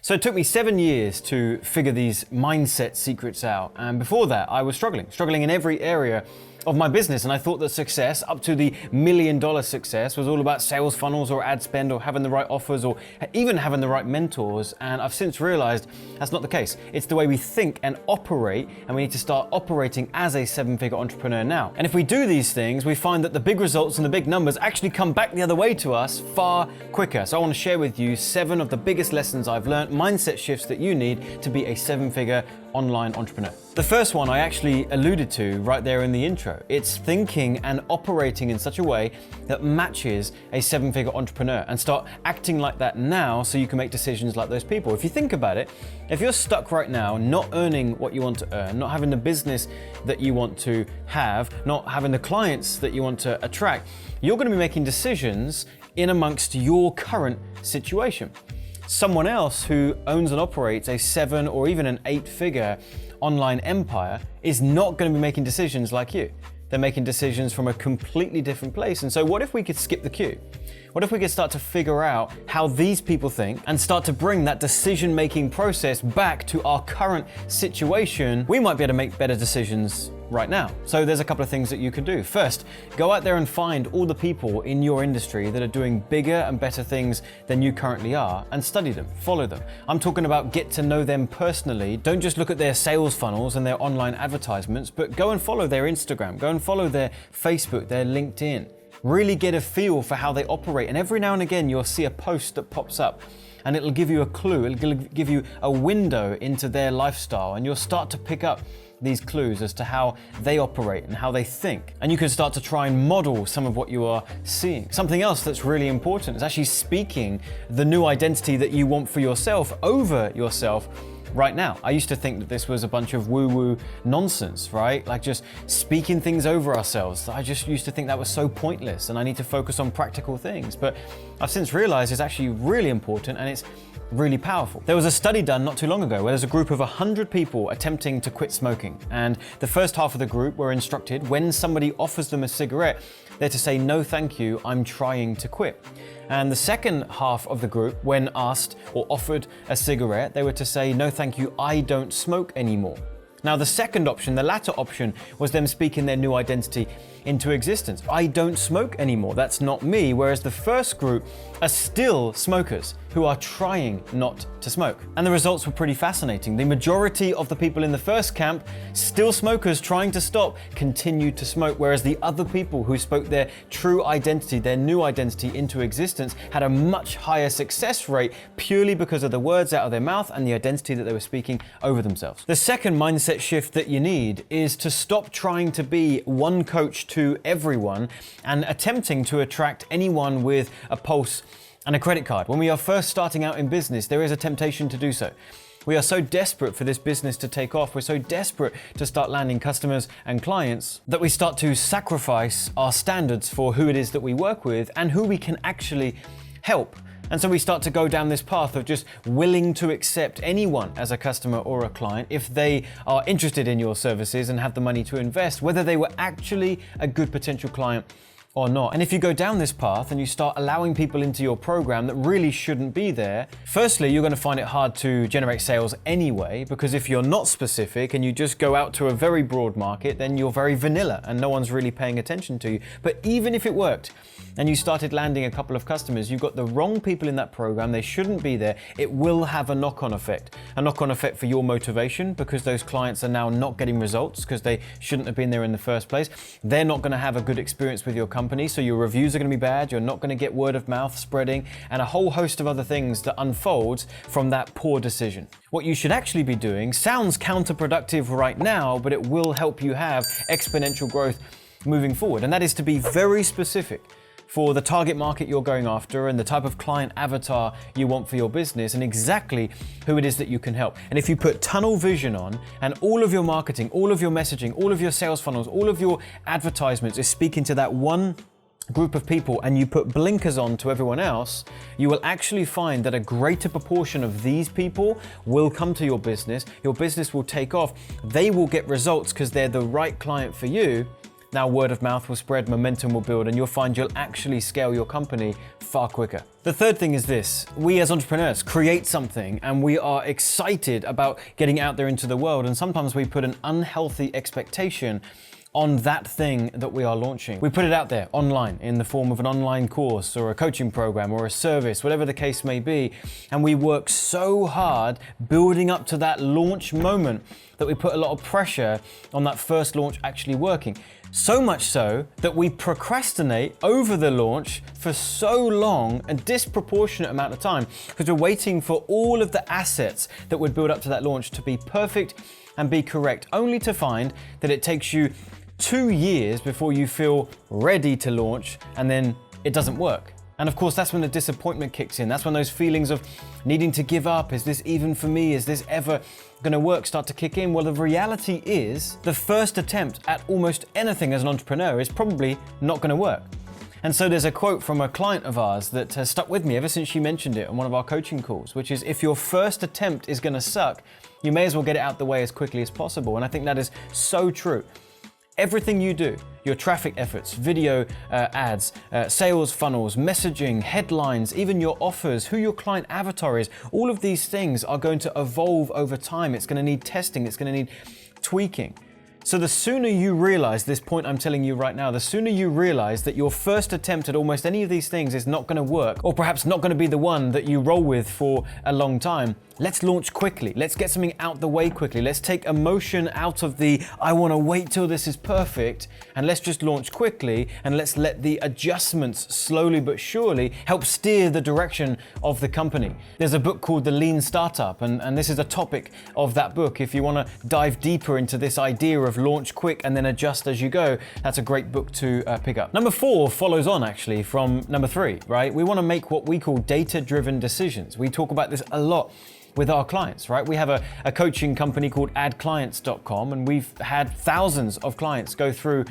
So it took me 7 years to figure these mindset secrets out. And before that, I was struggling in every area of my business. And I thought that success, up to the $1 million success, was all about sales funnels or ad spend or having the right offers or even having the right mentors. And I've since realized that's not the case. It's the way we think and operate, and we need to start operating as a 7-figure entrepreneur now. And if we do these things, we find that the big results and the big numbers actually come back the other way to us far quicker. So I want to share with you 7 of the biggest lessons I've learned, mindset shifts that you need to be a 7-figure online entrepreneur. The first one I actually alluded to right there in the intro. It's thinking and operating in such a way that matches a 7-figure entrepreneur, and start acting like that now so you can make decisions like those people. If you think about it, if you're stuck right now, not earning what you want to earn, not having the business that you want to have, not having the clients that you want to attract, you're going to be making decisions in amongst your current situation. Someone else who owns and operates a 7 or even an 8-figure online empire is not going to be making decisions like you. They're making decisions from a completely different place. And so what if we could skip the queue? What if we could start to figure out how these people think and start to bring that decision-making process back to our current situation? We might be able to make better decisions right now. So there's a couple of things that you could do. First, go out there and find all the people in your industry that are doing bigger and better things than you currently are, and study them, follow them. I'm talking about get to know them personally. Don't just look at their sales funnels and their online advertisements, but go and follow their Instagram, go and follow their Facebook, their LinkedIn. Really get a feel for how they operate. And every now and again, you'll see a post that pops up, and it'll give you a clue. It'll give you a window into their lifestyle, and you'll start to pick up these clues as to how they operate and how they think. And you can start to try and model some of what you are seeing. Something else that's really important is actually speaking the new identity that you want for yourself over yourself right now. I used to think that this was a bunch of woo-woo nonsense, right? Like just speaking things over ourselves. I just used to think that was so pointless, and I need to focus on practical things. But I've since realized it's actually really important, and it's really powerful. There was a study done not too long ago where there's a group of 100 people attempting to quit smoking. And the first half of the group were instructed, when somebody offers them a cigarette, they're to say, "No, thank you, I'm trying to quit." And the second half of the group, when asked or offered a cigarette, they were to say, "No, thank you, I don't smoke anymore." Now, the second option, the latter option, was them speaking their new identity into existence. I don't smoke anymore, that's not me. Whereas the first group are still smokers who are trying not to smoke. And the results were pretty fascinating. The majority of the people in the first camp, still smokers trying to stop, continued to smoke, whereas the other people who spoke their true identity, their new identity into existence, had a much higher success rate purely because of the words out of their mouth and the identity that they were speaking over themselves. The second mindset shift that you need is to stop trying to be one coach to everyone and attempting to attract anyone with a pulse and a credit card. When we are first starting out in business, there is a temptation to do so. We are so desperate for this business to take off, we're so desperate to start landing customers and clients, that we start to sacrifice our standards for who it is that we work with and who we can actually help. And so we start to go down this path of just willing to accept anyone as a customer or a client if they are interested in your services and have the money to invest, whether they were actually a good potential client or not. And if you go down this path and you start allowing people into your program that really shouldn't be there, firstly, you're going to find it hard to generate sales anyway, because if you're not specific and you just go out to a very broad market, then you're very vanilla and no one's really paying attention to you. But even if it worked and you started landing a couple of customers, you've got the wrong people in that program, they shouldn't be there, it will have a knock-on effect. A knock-on effect for your motivation, because those clients are now not getting results because they shouldn't have been there in the first place. They're not going to have a good experience with your company, so your reviews are going to be bad, you're not going to get word of mouth spreading, and a whole host of other things that unfolds from that poor decision. What you should actually be doing sounds counterproductive right now, but it will help you have exponential growth moving forward, and that is to be very specific for the target market you're going after and the type of client avatar you want for your business and exactly who it is that you can help. And if you put tunnel vision on and all of your marketing, all of your messaging, all of your sales funnels, all of your advertisements is speaking to that one group of people, and you put blinkers on to everyone else, you will actually find that a greater proportion of these people will come to your business will take off, they will get results because they're the right client for you. Now word of mouth will spread, momentum will build, and you'll find you'll actually scale your company far quicker. The third thing is this: we as entrepreneurs create something and we are excited about getting out there into the world, and sometimes we put an unhealthy expectation on that thing that we are launching. We put it out there online in the form of an online course or a coaching program or a service, whatever the case may be, and we work so hard building up to that launch moment that we put a lot of pressure on that first launch actually working. So much so that we procrastinate over the launch for so long, a disproportionate amount of time, because we're waiting for all of the assets that would build up to that launch to be perfect and be correct, only to find that it takes you 2 years before you feel ready to launch, and then it doesn't work. And of course, that's when the disappointment kicks in. That's when those feelings of needing to give up, is this even for me? Is this ever gonna work, start to kick in? Well, the reality is the first attempt at almost anything as an entrepreneur is probably not gonna work. And so there's a quote from a client of ours that has stuck with me ever since she mentioned it on one of our coaching calls, which is, if your first attempt is gonna suck, you may as well get it out the way as quickly as possible. And I think that is so true. Everything you do, your traffic efforts, video ads, sales funnels, messaging, headlines, even your offers, who your client avatar is, all of these things are going to evolve over time. It's going to need testing, it's going to need tweaking. So the sooner you realize this point I'm telling you right now, the sooner you realize that your first attempt at almost any of these things is not going to work, or perhaps not going to be the one that you roll with for a long time, let's launch quickly. Let's get something out the way quickly. Let's take emotion out of the I want to wait till this is perfect, and let's just launch quickly, and let's let the adjustments slowly but surely help steer the direction of the company. There's a book called The Lean Startup, and this is a topic of that book. If you want to dive deeper into this idea of launch quick and then adjust as you go, that's a great book to pick up. Number 4 follows on actually from number 3, right? We want to make what we call data-driven decisions. We talk about this a lot with our clients, right? We have a coaching company called AdClients.com, and we've had thousands of clients go through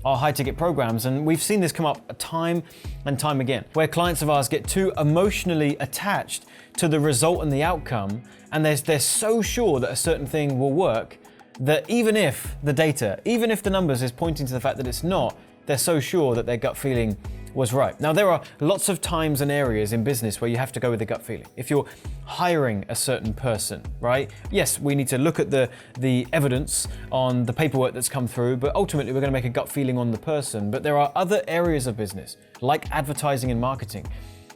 our high ticket programs, and we've seen this come up time and time again, where clients of ours get too emotionally attached to the result and the outcome, and they're so sure that a certain thing will work that even if the data, even if the numbers is pointing to the fact that it's not, they're so sure that their gut feeling was right. Now, there are lots of times and areas in business where you have to go with the gut feeling. If you're hiring a certain person, right? Yes, we need to look at the evidence on the paperwork that's come through, but ultimately we're going to make a gut feeling on the person. But there are other areas of business, like advertising and marketing,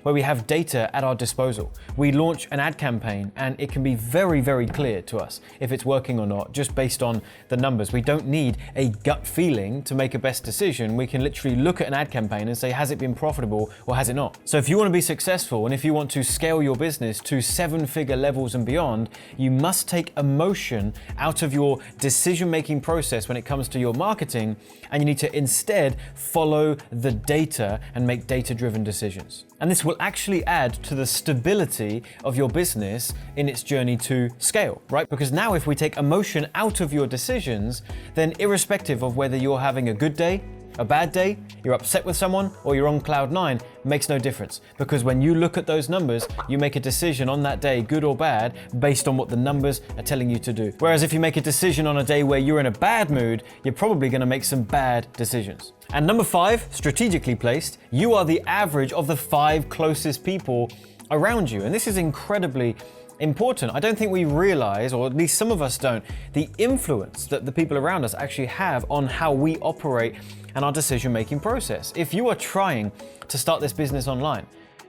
where we have data at our disposal. We launch an ad campaign and it can be very, very clear to us if it's working or not, just based on the numbers. We don't need a gut feeling to make a best decision. We can literally look at an ad campaign and say, has it been profitable or has it not? So if you want to be successful and if you want to scale your business to 7-figure levels and beyond, you must take emotion out of your decision-making process when it comes to your marketing, and you need to instead follow the data and make data-driven decisions. And this will actually add to the stability of your business in its journey to scale, right? Because now if we take emotion out of your decisions, then irrespective of whether you're having a good day, a bad day, you're upset with someone, or you're on cloud 9, makes no difference. Because when you look at those numbers, you make a decision on that day, good or bad, based on what the numbers are telling you to do. Whereas if you make a decision on a day where you're in a bad mood, you're probably going to make some bad decisions. And number 5, strategically placed, you are the average of the 5 closest people around you. And this is incredibly important. I don't think we realize, or at least some of us don't, the influence that the people around us actually have on how we operate and our decision-making process. If you are trying to start this business online,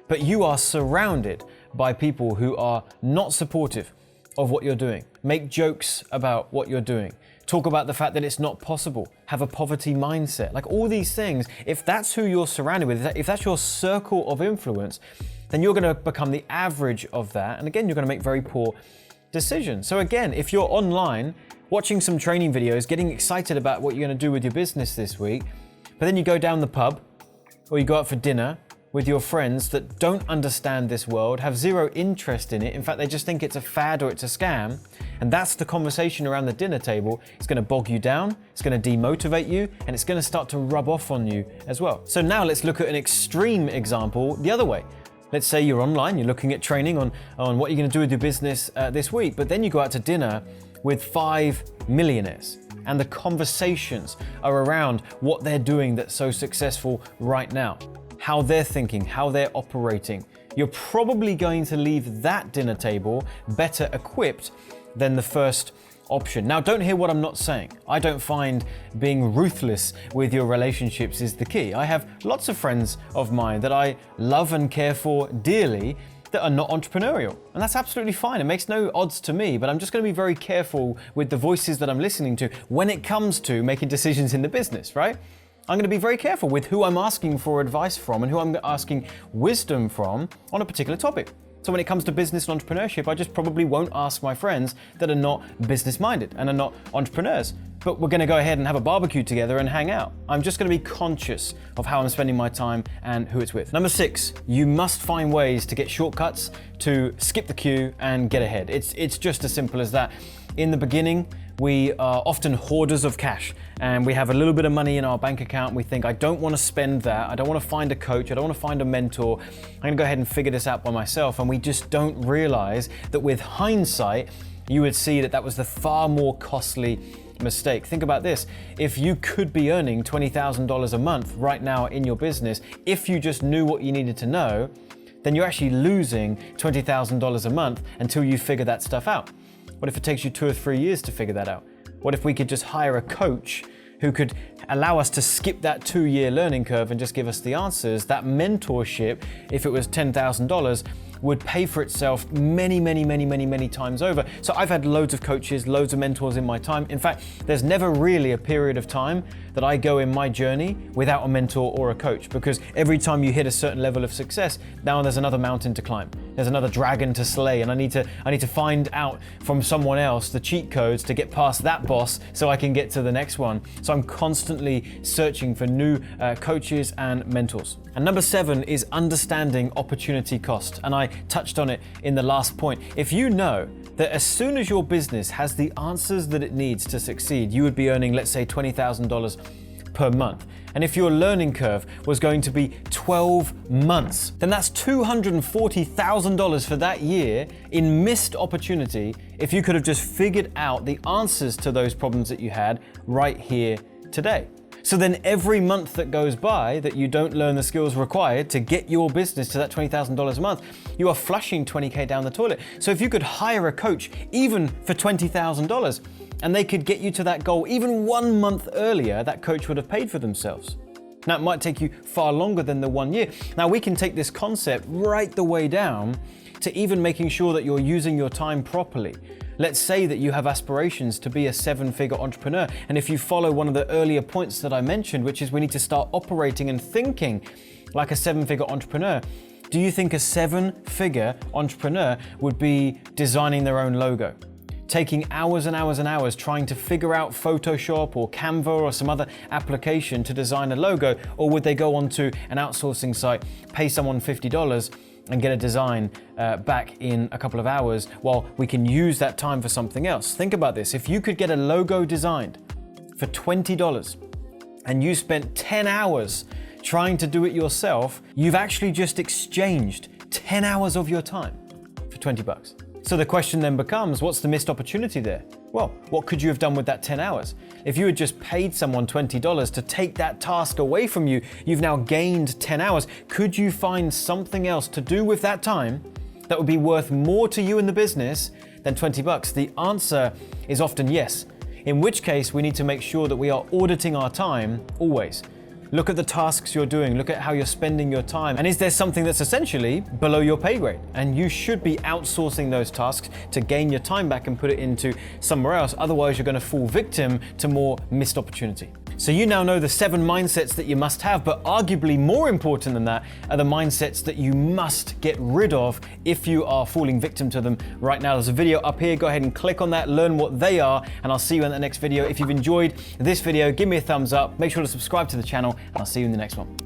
but you are surrounded by people who are not supportive of what you're doing, make jokes about what you're doing, talk about the fact that it's not possible, have a poverty mindset, like all these things, if that's who you're surrounded with, if that's your circle of influence, then you're going to become the average of that. And again, you're going to make very poor decisions. So again, if you're online, watching some training videos, getting excited about what you're going to do with your business this week, but then you go down the pub or you go out for dinner with your friends that don't understand this world, have zero interest in it. In fact, they just think it's a fad or it's a scam. And that's the conversation around the dinner table. It's going to bog you down, it's going to demotivate you, and it's going to start to rub off on you as well. So now let's look at an extreme example the other way. Let's say you're online, you're looking at training on what you're going to do with your business this week, but then you go out to dinner with 5 millionaires, and the conversations are around what they're doing that's so successful right now, how they're thinking, how they're operating, you're probably going to leave that dinner table better equipped than the first option. Now, don't hear what I'm not saying. I don't find being ruthless with your relationships is the key. I have lots of friends of mine that I love and care for dearly that are not entrepreneurial. And that's absolutely fine. It makes no odds to me, but I'm just going to be very careful with the voices that I'm listening to when it comes to making decisions in the business, right? I'm going to be very careful with who I'm asking for advice from and who I'm asking wisdom from on a particular topic. So when it comes to business and entrepreneurship, I just probably won't ask my friends that are not business-minded and are not entrepreneurs. But we're going to go ahead and have a barbecue together and hang out. I'm just going to be conscious of how I'm spending my time and who it's with. Number 6, you must find ways to get shortcuts to skip the queue and get ahead. It's just as simple as that. In the beginning, we are often hoarders of cash and we have a little bit of money in our bank account and we think, I don't want to spend that. I don't want to find a coach. I don't want to find a mentor. I'm going to go ahead and figure this out by myself. And we just don't realize that with hindsight, you would see that that was the far more costly mistake. Think about this. If you could be earning $20,000 a month right now in your business, if you just knew what you needed to know, then you're actually losing $20,000 a month until you figure that stuff out. What if it takes you 2 or 3 years to figure that out? What if we could just hire a coach who could allow us to skip that 2-year learning curve and just give us the answers? That mentorship, if it was $10,000, would pay for itself many times over. So I've had loads of coaches, loads of mentors in my time. In fact, there's never really a period of time that I go in my journey without a mentor or a coach, because every time you hit a certain level of success, now there's another mountain to climb. There's another dragon to slay, and I need to find out from someone else the cheat codes to get past that boss so I can get to the next one. So I'm constantly searching for new coaches and mentors. And number 7 is understanding opportunity cost. And I touched on it in the last point. If you know that as soon as your business has the answers that it needs to succeed, you would be earning, let's say, $20,000 per month. And if your learning curve was going to be 12 months, then that's $240,000 for that year in missed opportunity if you could have just figured out the answers to those problems that you had right here today. So then every month that goes by that you don't learn the skills required to get your business to that $20,000 a month, you are flushing $20K down the toilet. So if you could hire a coach even for $20,000 and they could get you to that goal even 1 month earlier, that coach would have paid for themselves. Now it might take you far longer than the 1 year. Now we can take this concept right the way down to even making sure that you're using your time properly. Let's say that you have aspirations to be a 7-figure entrepreneur. And if you follow one of the earlier points that I mentioned, which is we need to start operating and thinking like a 7-figure entrepreneur, do you think a 7-figure entrepreneur would be designing their own logo? Taking hours and hours and hours trying to figure out Photoshop or Canva or some other application to design a logo? Or would they go onto an outsourcing site, pay someone $50 and get a design back in a couple of hours while we can use that time for something else? Think about this. If you could get a logo designed for $20 and you spent 10 hours trying to do it yourself, you've actually just exchanged 10 hours of your time for $20. So the question then becomes, what's the missed opportunity there? Well, what could you have done with that 10 hours? If you had just paid someone $20 to take that task away from you, you've now gained 10 hours. Could you find something else to do with that time that would be worth more to you in the business than $20? The answer is often yes, in which case we need to make sure that we are auditing our time always. Look at the tasks you're doing, look at how you're spending your time, and is there something that's essentially below your pay grade? And you should be outsourcing those tasks to gain your time back and put it into somewhere else, otherwise you're going to fall victim to more missed opportunity. So you now know the 7 mindsets that you must have, but arguably more important than that are the mindsets that you must get rid of if you are falling victim to them right now. There's a video up here, go ahead and click on that, learn what they are, and I'll see you in the next video. If you've enjoyed this video, give me a thumbs up, make sure to subscribe to the channel, and I'll see you in the next one.